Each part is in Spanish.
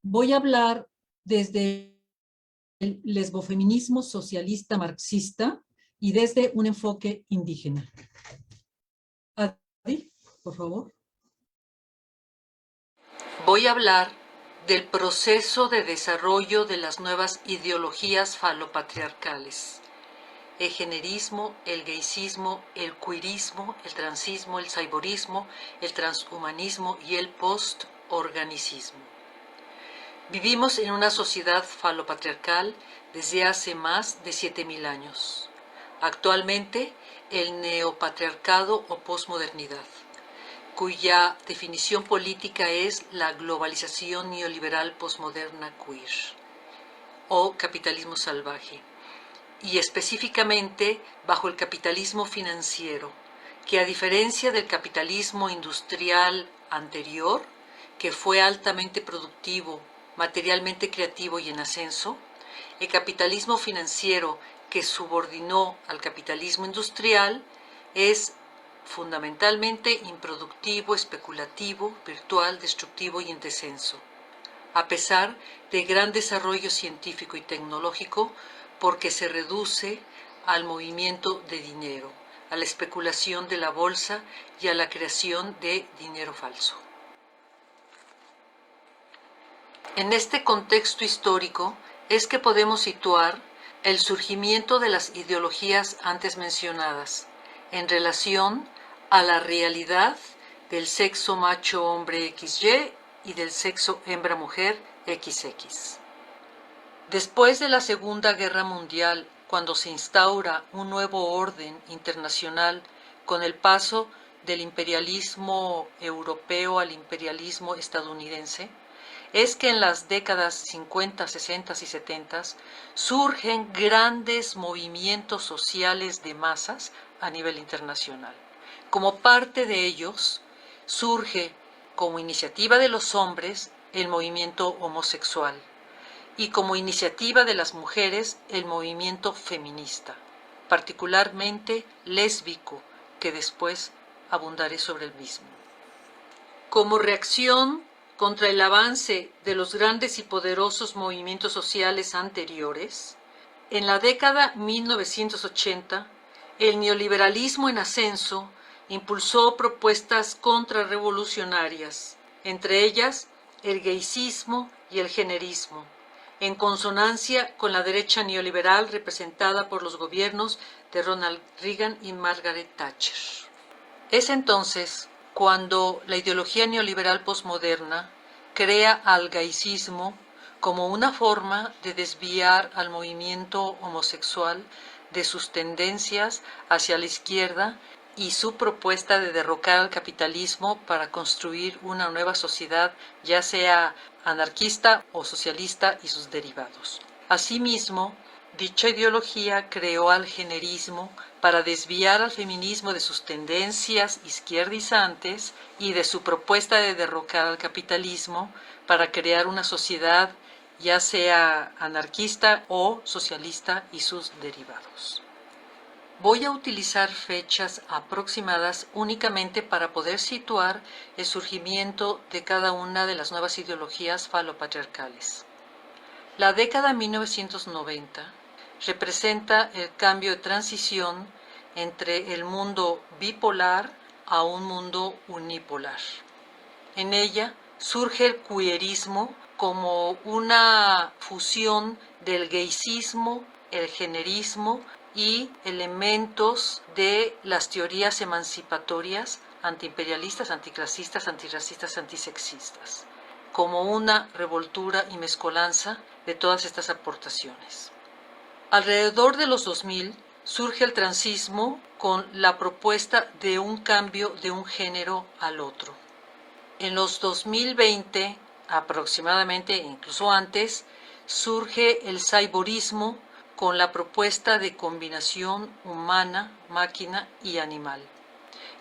Voy a hablar desde el lesbofeminismo socialista marxista y desde un enfoque indígena. Adi, por favor. Voy a hablar del proceso de desarrollo de las nuevas ideologías falopatriarcales: el generismo, el gayismo, el queerismo, el transismo, el cyborismo, el transhumanismo y el postorganicismo. Vivimos en una sociedad falopatriarcal desde hace más de 7.000 años. Actualmente, el neopatriarcado o posmodernidad, cuya definición política es la globalización neoliberal posmoderna queer o capitalismo salvaje, y específicamente bajo el capitalismo financiero, que a diferencia del capitalismo industrial anterior, que fue altamente productivo, materialmente creativo y en ascenso, el capitalismo financiero que subordinó al capitalismo industrial es fundamentalmente improductivo, especulativo, virtual, destructivo y en descenso, a pesar de gran desarrollo científico y tecnológico, porque se reduce al movimiento de dinero, a la especulación de la bolsa y a la creación de dinero falso. En este contexto histórico es que podemos situar el surgimiento de las ideologías antes mencionadas en relación a la realidad del sexo macho-hombre XY y del sexo hembra-mujer XX. Después de la Segunda Guerra Mundial, cuando se instaura un nuevo orden internacional con el paso del imperialismo europeo al imperialismo estadounidense, es que en las décadas 50, 60 y 70 surgen grandes movimientos sociales de masas a nivel internacional. Como parte de ellos, surge como iniciativa de los hombres el movimiento homosexual y como iniciativa de las mujeres el movimiento feminista, particularmente lésbico, que después abundaré sobre el mismo. Como reacción contra el avance de los grandes y poderosos movimientos sociales anteriores, en la década 1980, el neoliberalismo en ascenso impulsó propuestas contrarrevolucionarias, entre ellas el gayismo y el generismo, en consonancia con la derecha neoliberal representada por los gobiernos de Ronald Reagan y Margaret Thatcher. Es entonces cuando la ideología neoliberal posmoderna crea al gayismo como una forma de desviar al movimiento homosexual de sus tendencias hacia la izquierda y su propuesta de derrocar al capitalismo para construir una nueva sociedad, ya sea anarquista o socialista y sus derivados. Asimismo, dicha ideología creó al generismo para desviar al feminismo de sus tendencias izquierdizantes y de su propuesta de derrocar al capitalismo para crear una sociedad ya sea anarquista o socialista y sus derivados. Voy a utilizar fechas aproximadas únicamente para poder situar el surgimiento de cada una de las nuevas ideologías falopatriarcales. La década 1990 representa el cambio de transición entre el mundo bipolar a un mundo unipolar. En ella surge el queerismo como una fusión del gayismo, el generismo y elementos de las teorías emancipatorias antiimperialistas, anticlasistas, antirracistas, antisexistas, como una revoltura y mezcolanza de todas estas aportaciones. Alrededor de los 2000 surge el transismo con la propuesta de un cambio de un género al otro. En los 2020, aproximadamente, incluso antes, surge el cyborismo con la propuesta de combinación humana, máquina y animal.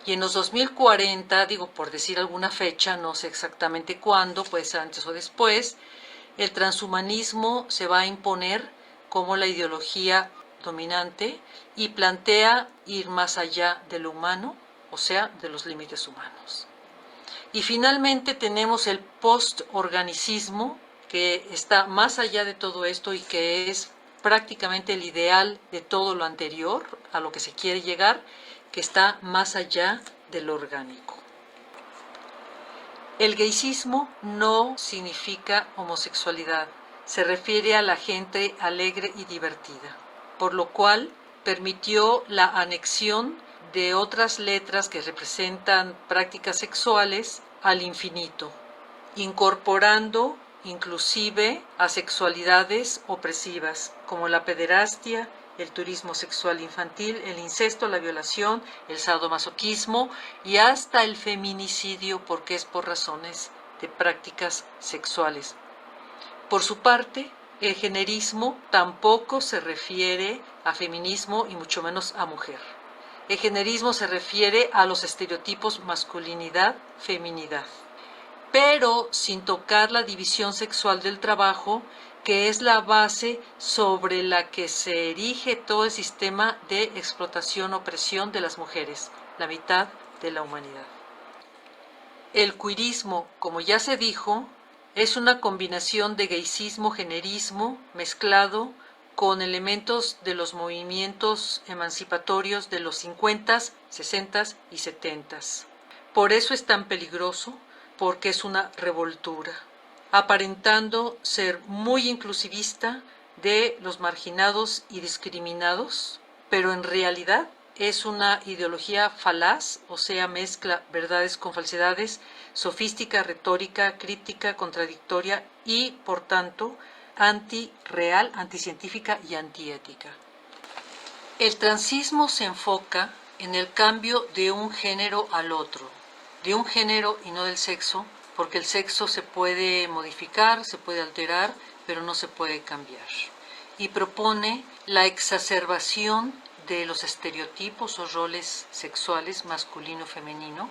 Y en los 2040, digo por decir alguna fecha, no sé exactamente cuándo, puede ser antes o después, el transhumanismo se va a imponer como la ideología dominante y plantea ir más allá de lo humano, o sea, de los límites humanos. Y finalmente tenemos el postorganicismo, que está más allá de todo esto y que es prácticamente el ideal de todo lo anterior, a lo que se quiere llegar, que está más allá de lo orgánico. El gayismo no significa homosexualidad, se refiere a la gente alegre y divertida, por lo cual permitió la anexión de otras letras que representan prácticas sexuales al infinito, incorporando inclusive a sexualidades opresivas como la pederastia, el turismo sexual infantil, el incesto, la violación, el sadomasoquismo y hasta el feminicidio, porque es por razones de prácticas sexuales. Por su parte, el generismo tampoco se refiere a feminismo y mucho menos a mujer. El generismo se refiere a los estereotipos masculinidad-feminidad, pero sin tocar la división sexual del trabajo, que es la base sobre la que se erige todo el sistema de explotación-opresión de las mujeres, la mitad de la humanidad. El queerismo, como ya se dijo, es una combinación de gaysismo-generismo mezclado con elementos de los movimientos emancipatorios de los 50s, 60s y 70s. Por eso es tan peligroso, porque es una revoltura, aparentando ser muy inclusivista de los marginados y discriminados, pero en realidad es una ideología falaz, o sea, mezcla verdades con falsedades, sofística, retórica, críptica, contradictoria y, por tanto, antirreal, anticientífica y antiética. El transismo se enfoca en el cambio de un género al otro, de un género y no del sexo, porque el sexo se puede modificar, se puede alterar, pero no se puede cambiar. Y propone la exacerbación de los estereotipos o roles sexuales masculino-femenino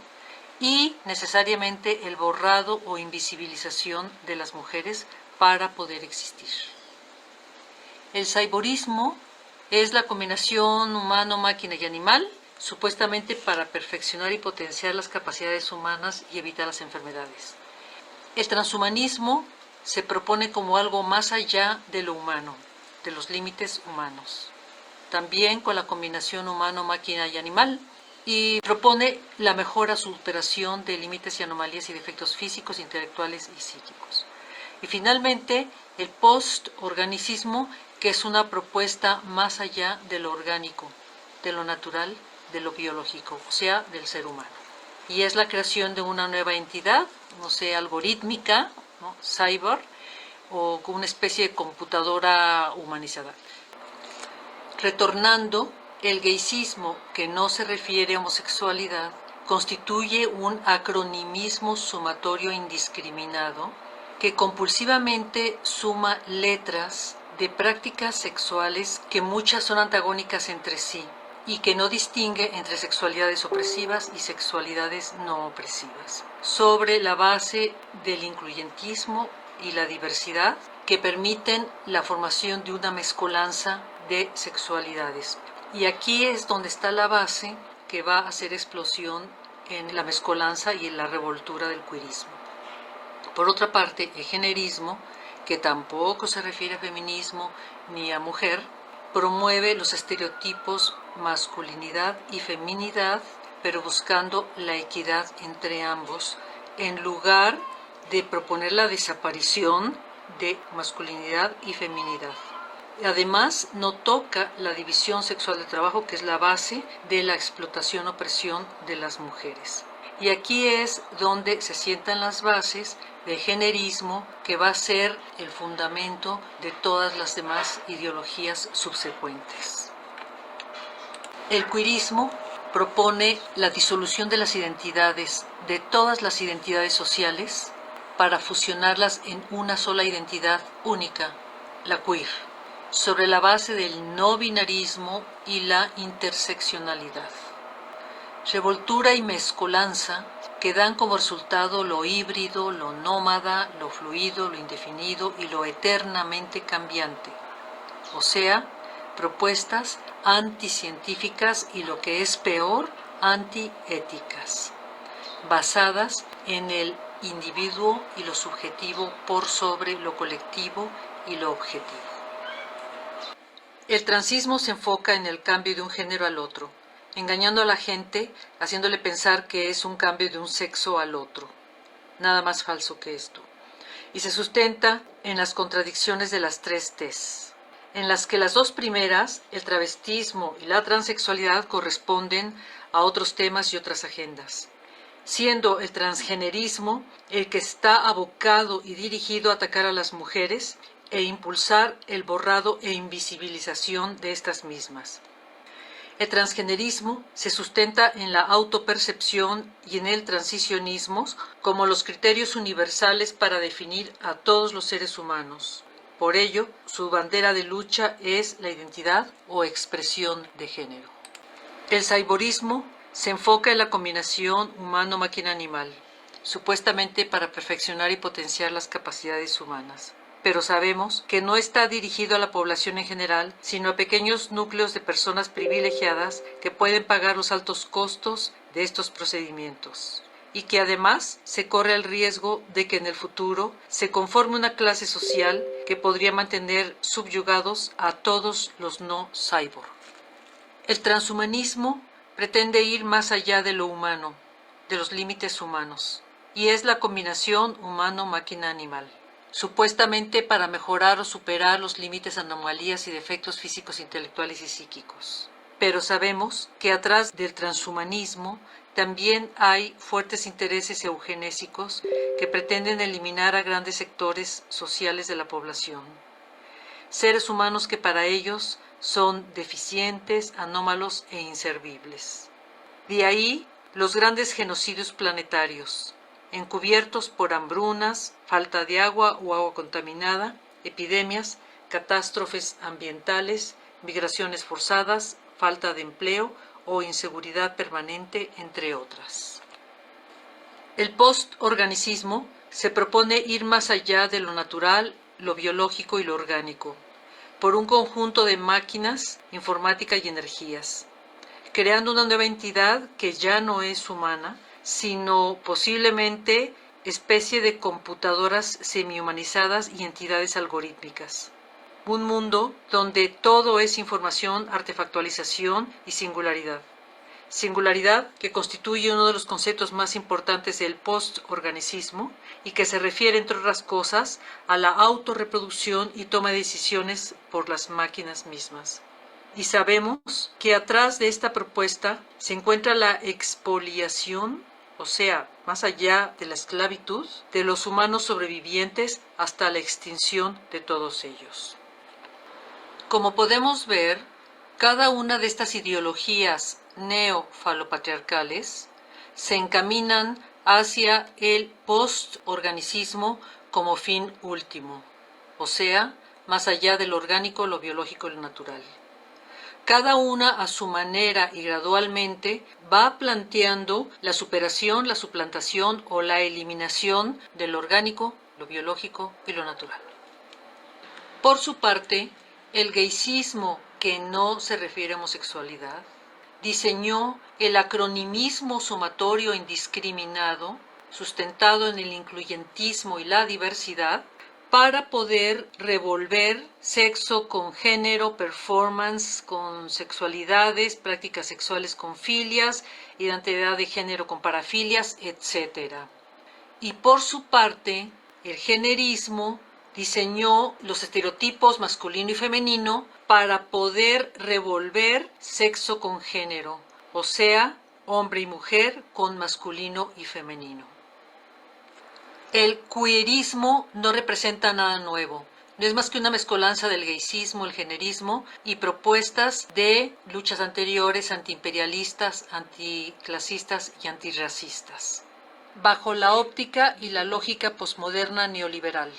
y necesariamente el borrado o invisibilización de las mujeres para poder existir. El cyborismo es la combinación humano, máquina y animal, supuestamente para perfeccionar y potenciar las capacidades humanas y evitar las enfermedades. El transhumanismo se propone como algo más allá de lo humano, de los límites humanos, también con la combinación humano, máquina y animal, y propone la mejora, superación de límites y anomalías y defectos físicos, intelectuales y psíquicos. Y finalmente, el postorganicismo, que es una propuesta más allá de lo orgánico, de lo natural, de lo biológico, o sea, del ser humano. Y es la creación de una nueva entidad, no sé, algorítmica, ¿no? Cyborg, o con una especie de computadora humanizada. Retornando, el gaysismo, que no se refiere a homosexualidad, constituye un acronimismo sumatorio indiscriminado que compulsivamente suma letras de prácticas sexuales que muchas son antagónicas entre sí y que no distingue entre sexualidades opresivas y sexualidades no opresivas, sobre la base del incluyentismo y la diversidad que permiten la formación de una mezcolanza de sexualidades. Y aquí es donde está la base que va a hacer explosión en la mezcolanza y en la revoltura del queerismo. Por otra parte, el generismo, que tampoco se refiere a feminismo ni a mujer, promueve los estereotipos masculinidad y feminidad, pero buscando la equidad entre ambos, en lugar de proponer la desaparición de masculinidad y feminidad. Además, no toca la división sexual del trabajo, que es la base de la explotación-opresión de las mujeres. Y aquí es donde se sientan las bases del generismo, que va a ser el fundamento de todas las demás ideologías subsecuentes. El queerismo propone la disolución de las identidades, de todas las identidades sociales, para fusionarlas en una sola identidad única, la queer, sobre la base del no binarismo y la interseccionalidad. Revoltura y mezcolanza que dan como resultado lo híbrido, lo nómada, lo fluido, lo indefinido y lo eternamente cambiante, o sea, propuestas anticientíficas y, lo que es peor, antiéticas, basadas en el individuo y lo subjetivo por sobre lo colectivo y lo objetivo. El transismo se enfoca en el cambio de un género al otro, engañando a la gente, haciéndole pensar que es un cambio de un sexo al otro. Nada más falso que esto. Y se sustenta en las contradicciones de las 3 T's, en las que las 2 primeras, el travestismo y la transexualidad, corresponden a otros temas y otras agendas, siendo el transgenerismo el que está abocado y dirigido a atacar a las mujeres e impulsar el borrado e invisibilización de estas mismas. El transgenerismo se sustenta en la autopercepción y en el transicionismo como los criterios universales para definir a todos los seres humanos. Por ello, su bandera de lucha es la identidad o expresión de género. El cyborismo se enfoca en la combinación humano-máquina-animal, supuestamente para perfeccionar y potenciar las capacidades humanas. Pero sabemos que no está dirigido a la población en general, sino a pequeños núcleos de personas privilegiadas que pueden pagar los altos costos de estos procedimientos, y que además se corre el riesgo de que en el futuro se conforme una clase social que podría mantener subyugados a todos los no cyborg. El transhumanismo pretende ir más allá de lo humano, de los límites humanos, y es la combinación humano-máquina-animal, supuestamente para mejorar o superar los límites, anomalías y defectos físicos, intelectuales y psíquicos. Pero sabemos que atrás del transhumanismo también hay fuertes intereses eugenésicos que pretenden eliminar a grandes sectores sociales de la población. Seres humanos que para ellos son deficientes, anómalos e inservibles. De ahí los grandes genocidios planetarios, encubiertos por hambrunas, falta de agua o agua contaminada, epidemias, catástrofes ambientales, migraciones forzadas, falta de empleo o inseguridad permanente, entre otras. El postorganicismo se propone ir más allá de lo natural, lo biológico y lo orgánico, por un conjunto de máquinas, informática y energías, creando una nueva entidad que ya no es humana, sino posiblemente especie de computadoras semihumanizadas y entidades algorítmicas. Un mundo donde todo es información, artefactualización y singularidad. Singularidad que constituye uno de los conceptos más importantes del postorganicismo y que se refiere, entre otras cosas, a la autorreproducción y toma de decisiones por las máquinas mismas. Y sabemos que atrás de esta propuesta se encuentra la expoliación, o sea, más allá de la esclavitud, de los humanos sobrevivientes hasta la extinción de todos ellos. Como podemos ver, cada una de estas ideologías neofalopatriarcales se encaminan hacia el postorganicismo como fin último, o sea, más allá de lo orgánico, lo biológico y lo natural. Cada una a su manera y gradualmente va planteando la superación, la suplantación o la eliminación de lo orgánico, lo biológico y lo natural. Por su parte, el gayismo, que no se refiere a homosexualidad, diseñó el acronimismo sumatorio indiscriminado, sustentado en el incluyentismo y la diversidad, para poder revolver sexo con género, performance con sexualidades, prácticas sexuales con filias, identidad de género con parafilias, etc. Y por su parte, el generismo diseñó los estereotipos masculino y femenino para poder revolver sexo con género, o sea, hombre y mujer con masculino y femenino. El queerismo no representa nada nuevo, no es más que una mezcolanza del gayismo, el generismo y propuestas de luchas anteriores antiimperialistas, anticlasistas y antirracistas, bajo la óptica y la lógica posmoderna neoliberal.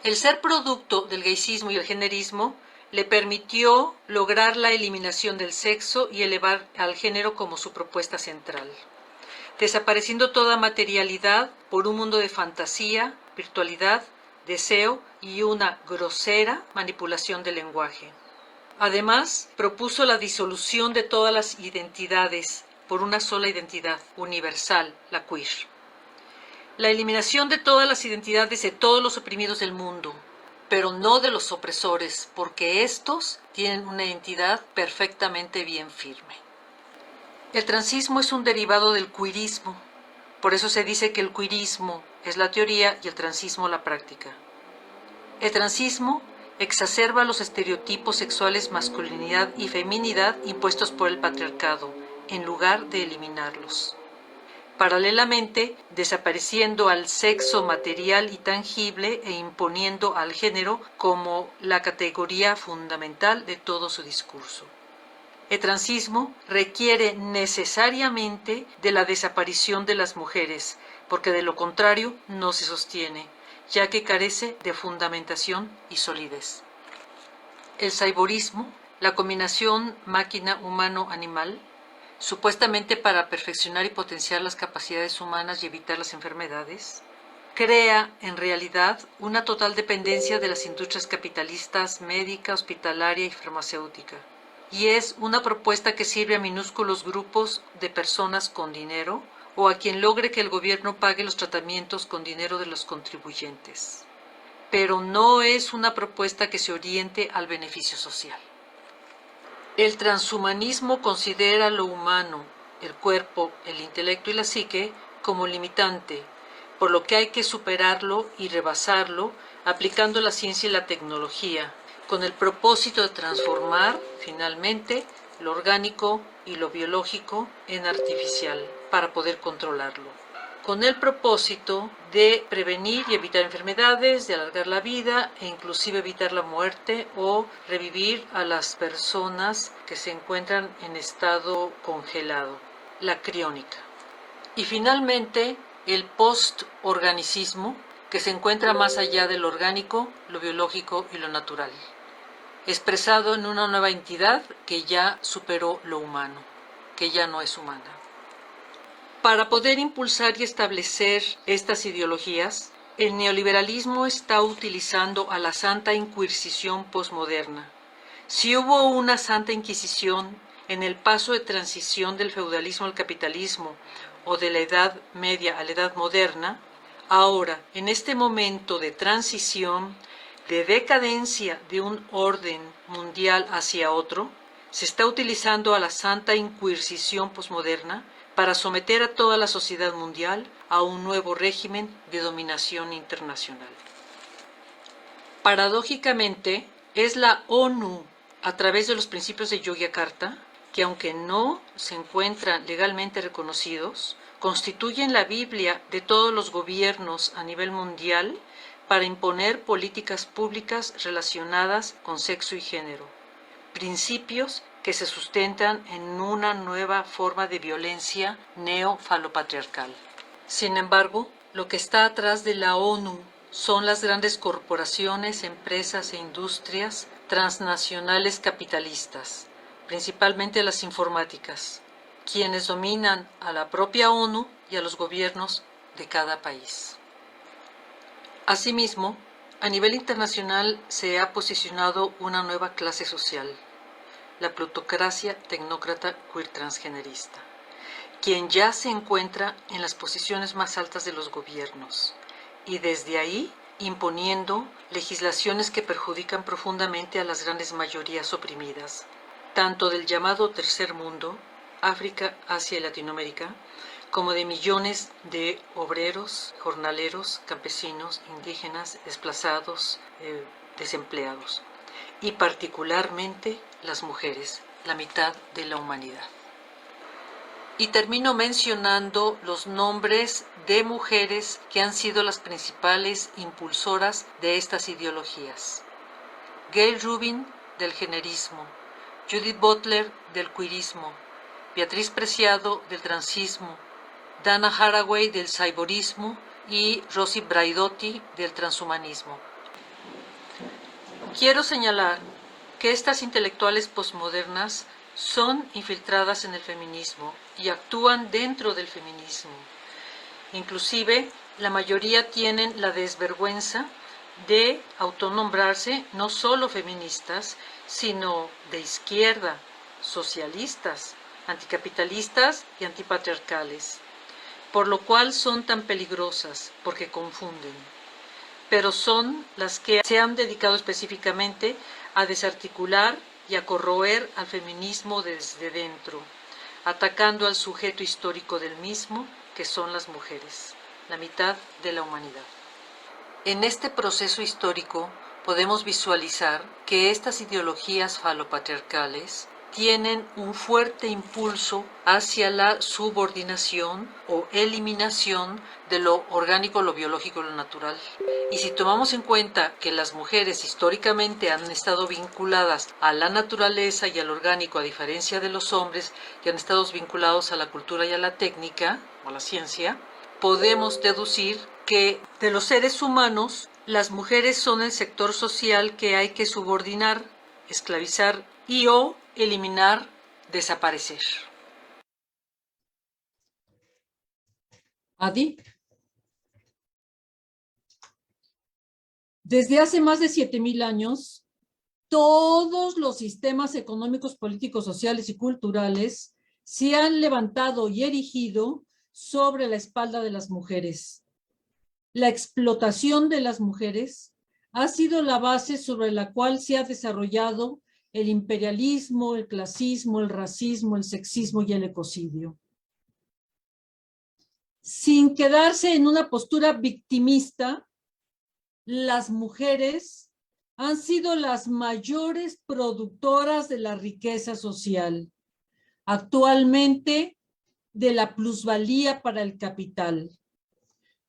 El ser producto del gayismo y el generismo le permitió lograr la eliminación del sexo y elevar al género como su propuesta central, desapareciendo toda materialidad por un mundo de fantasía, virtualidad, deseo y una grosera manipulación del lenguaje. Además, propuso la disolución de todas las identidades por una sola identidad universal, la queer. La eliminación de todas las identidades de todos los oprimidos del mundo, pero no de los opresores, porque estos tienen una identidad perfectamente bien firme. El transismo es un derivado del queerismo, por eso se dice que el queerismo es la teoría y el transismo la práctica. El transismo exacerba los estereotipos sexuales masculinidad y feminidad impuestos por el patriarcado, en lugar de eliminarlos. Paralelamente, desapareciendo al sexo material y tangible e imponiendo al género como la categoría fundamental de todo su discurso. El transismo requiere necesariamente de la desaparición de las mujeres, porque de lo contrario no se sostiene, ya que carece de fundamentación y solidez. El cyborismo, la combinación máquina-humano-animal, supuestamente para perfeccionar y potenciar las capacidades humanas y evitar las enfermedades, crea en realidad una total dependencia de las industrias capitalistas médica, hospitalaria y farmacéutica. Y es una propuesta que sirve a minúsculos grupos de personas con dinero o a quien logre que el gobierno pague los tratamientos con dinero de los contribuyentes. Pero no es una propuesta que se oriente al beneficio social. El transhumanismo considera lo humano, el cuerpo, el intelecto y la psique como limitante, por lo que hay que superarlo y rebasarlo aplicando la ciencia y la tecnología, con el propósito de transformar, finalmente, lo orgánico y lo biológico en artificial, para poder controlarlo. Con el propósito de prevenir y evitar enfermedades, de alargar la vida e inclusive evitar la muerte o revivir a las personas que se encuentran en estado congelado, la criónica. Y finalmente, el postorganicismo, que se encuentra más allá de lo orgánico, lo biológico y lo natural, expresado en una nueva entidad que ya superó lo humano, que ya no es humana. Para poder impulsar y establecer estas ideologías, el neoliberalismo está utilizando a la Santa Inquisición posmoderna. Si hubo una Santa Inquisición en el paso de transición del feudalismo al capitalismo o de la Edad Media a la Edad Moderna, ahora, en este momento de transición, de decadencia de un orden mundial hacia otro, se está utilizando a la Santa Inquisición posmoderna para someter a toda la sociedad mundial a un nuevo régimen de dominación internacional. Paradójicamente, es la ONU, a través de los principios de Yogyakarta, que aunque no se encuentran legalmente reconocidos, constituyen la Biblia de todos los gobiernos a nivel mundial para imponer políticas públicas relacionadas con sexo y género, principios que se sustentan en una nueva forma de violencia neofalopatriarcal. Sin embargo, lo que está atrás de la ONU son las grandes corporaciones, empresas e industrias transnacionales capitalistas, principalmente las informáticas, quienes dominan a la propia ONU y a los gobiernos de cada país. Asimismo, a nivel internacional se ha posicionado una nueva clase social, la plutocracia tecnócrata queer transgenerista, quien ya se encuentra en las posiciones más altas de los gobiernos y desde ahí imponiendo legislaciones que perjudican profundamente a las grandes mayorías oprimidas, tanto del llamado Tercer Mundo, África, Asia y Latinoamérica, como de millones de obreros, jornaleros, campesinos, indígenas, desplazados, desempleados, y particularmente las mujeres, la mitad de la humanidad. Y termino mencionando los nombres de mujeres que han sido las principales impulsoras de estas ideologías. Gayle Rubin, del generismo, Judith Butler, del queerismo, Beatriz Preciado, del transismo, Dana Haraway, del cyborismo y Rosy Braidotti, del transhumanismo. Quiero señalar que estas intelectuales posmodernas son infiltradas en el feminismo y actúan dentro del feminismo. Inclusive, la mayoría tienen la desvergüenza de autonombrarse no solo feministas, sino de izquierda, socialistas, anticapitalistas y antipatriarcales. por lo cual son tan peligrosas, porque confunden. Pero son las que se han dedicado específicamente a desarticular y a corroer al feminismo desde dentro, atacando al sujeto histórico del mismo, que son las mujeres, la mitad de la humanidad. En este proceso histórico podemos visualizar que estas ideologías falopatriarcales tienen un fuerte impulso hacia la subordinación o eliminación de lo orgánico, lo biológico y lo natural. Y si tomamos en cuenta que las mujeres históricamente han estado vinculadas a la naturaleza y al orgánico, a diferencia de los hombres que han estado vinculados a la cultura y a la técnica o a la ciencia, podemos deducir que de los seres humanos, las mujeres son el sector social que hay que subordinar, esclavizar y o eliminar, desaparecer. Adi. Desde hace más de 7,000 años, todos los sistemas económicos, políticos, sociales y culturales se han levantado y erigido sobre la espalda de las mujeres. La explotación de las mujeres ha sido la base sobre la cual se ha desarrollado el imperialismo, el clasismo, el racismo, el sexismo y el ecocidio. Sin quedarse en una postura victimista, las mujeres han sido las mayores productoras de la riqueza social, actualmente de la plusvalía para el capital,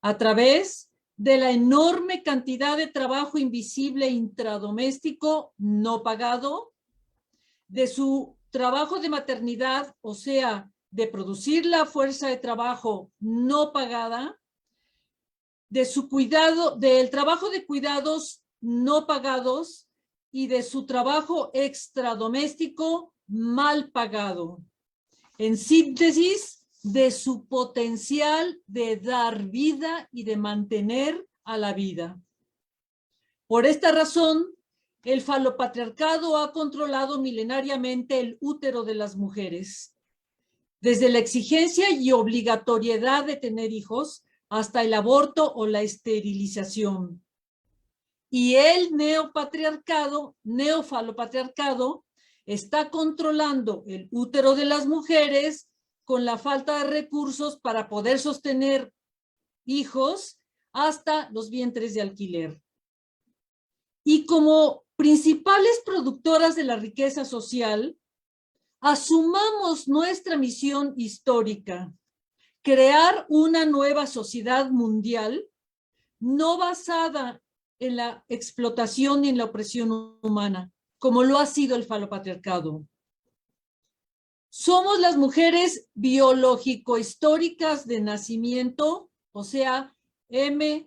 a través de la enorme cantidad de trabajo invisible intradoméstico no pagado, de su trabajo de maternidad, o sea, de producir la fuerza de trabajo no pagada, de su cuidado, del trabajo de cuidados no pagados y de su trabajo extradoméstico mal pagado. En síntesis, de su potencial de dar vida y de mantener a la vida. Por esta razón, el falopatriarcado ha controlado milenariamente el útero de las mujeres, desde la exigencia y obligatoriedad de tener hijos hasta el aborto o la esterilización. Y el neofalopatriarcado, está controlando el útero de las mujeres con la falta de recursos para poder sostener hijos hasta los vientres de alquiler. Y como principales productoras de la riqueza social, asumamos nuestra misión histórica: crear una nueva sociedad mundial no basada en la explotación y en la opresión humana, como lo ha sido el falopatriarcado. Somos las mujeres biológico-históricas de nacimiento, o sea, MBHN,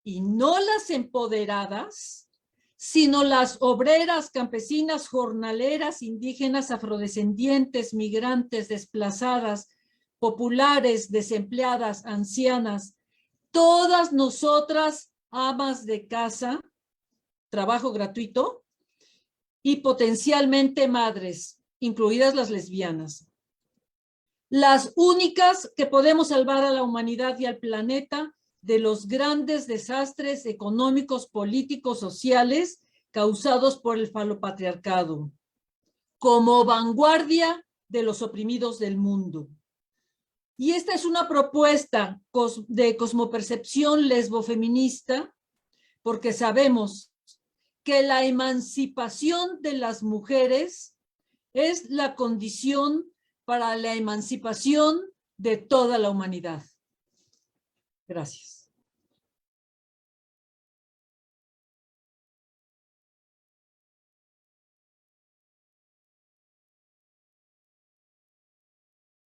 y no las empoderadas, sino las obreras, campesinas, jornaleras, indígenas, afrodescendientes, migrantes, desplazadas, populares, desempleadas, ancianas, todas nosotras amas de casa, trabajo gratuito, y potencialmente madres, incluidas las lesbianas. Las únicas que podemos salvar a la humanidad y al planeta de los grandes desastres económicos, políticos, sociales causados por el falopatriarcado, como vanguardia de los oprimidos del mundo. Y esta es una propuesta de cosmopercepción lesbofeminista, porque sabemos que la emancipación de las mujeres es la condición para la emancipación de toda la humanidad. Gracias.